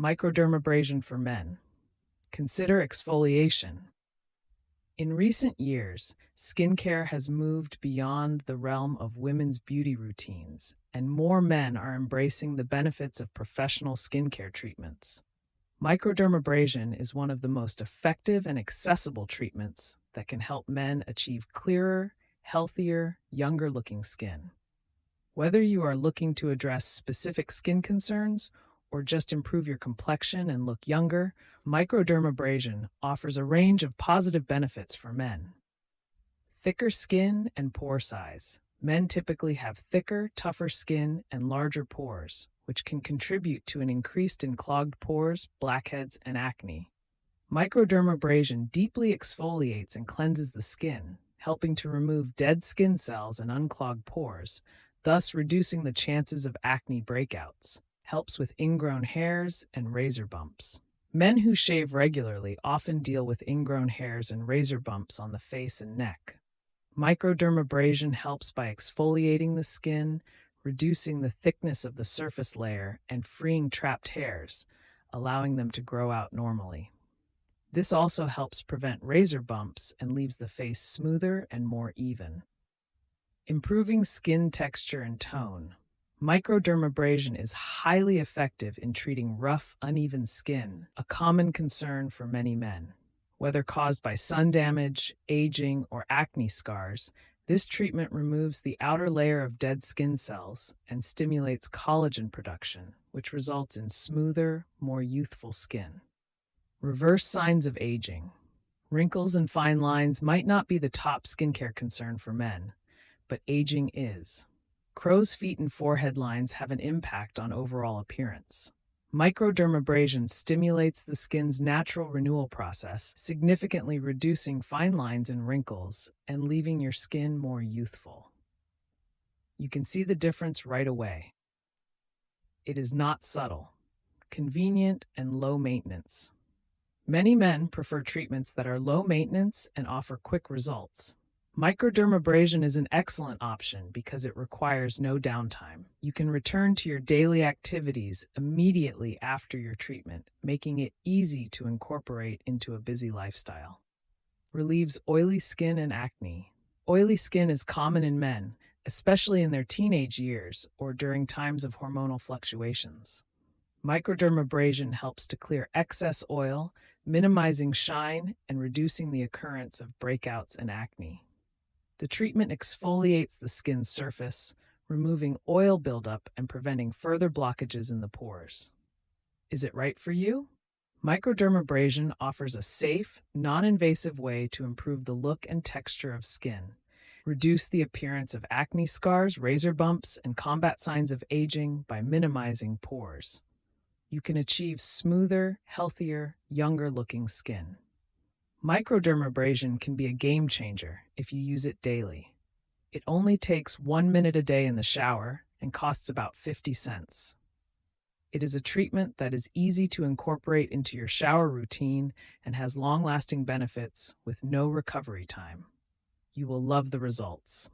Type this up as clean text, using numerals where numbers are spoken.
Microdermabrasion for men. Consider exfoliation. In recent years, skincare has moved beyond the realm of women's beauty routines, and more men are embracing the benefits of professional skincare treatments. Microdermabrasion is one of the most effective and accessible treatments that can help men achieve clearer, healthier, younger-looking skin. Whether you are looking to address specific skin concerns or just improve your complexion and look younger, microdermabrasion offers a range of positive benefits for men. Thicker skin and pore size. Men typically have thicker, tougher skin and larger pores, which can contribute to an increase in clogged pores, blackheads, and acne. Microdermabrasion deeply exfoliates and cleanses the skin, helping to remove dead skin cells and unclog pores, thus reducing the chances of acne breakouts. Helps with ingrown hairs and razor bumps. Men who shave regularly often deal with ingrown hairs and razor bumps on the face and neck. Microdermabrasion helps by exfoliating the skin, reducing the thickness of the surface layer, and freeing trapped hairs, allowing them to grow out normally. This also helps prevent razor bumps and leaves the face smoother and more even. Improving skin texture and tone. Microdermabrasion is highly effective in treating rough, uneven skin, a common concern for many men. Whether caused by sun damage, aging, or acne scars, this treatment removes the outer layer of dead skin cells and stimulates collagen production, which results in smoother, more youthful skin. Reverse signs of aging. Wrinkles and fine lines might not be the top skincare concern for men, but aging is. Crow's feet and forehead lines have an impact on overall appearance. Microdermabrasion stimulates the skin's natural renewal process, significantly reducing fine lines and wrinkles and leaving your skin more youthful. You can see the difference right away. It is not subtle, convenient, and low maintenance. Many men prefer treatments that are low maintenance and offer quick results. Microdermabrasion is an excellent option because it requires no downtime. You can return to your daily activities immediately after your treatment, making it easy to incorporate into a busy lifestyle. Relieves oily skin and acne. Oily skin is common in men, especially in their teenage years or during times of hormonal fluctuations. Microdermabrasion helps to clear excess oil, minimizing shine and reducing the occurrence of breakouts and acne. The treatment exfoliates the skin's surface, removing oil buildup and preventing further blockages in the pores. Is it right for you? Microdermabrasion offers a safe, non-invasive way to improve the look and texture of skin, reduce the appearance of acne scars, razor bumps, and combat signs of aging by minimizing pores. You can achieve smoother, healthier, younger-looking skin. Microdermabrasion can be a game changer if you use it daily. It only takes 1 minute a day in the shower and costs about 50 cents. It is a treatment that is easy to incorporate into your shower routine and has long-lasting benefits with no recovery time. You will love the results.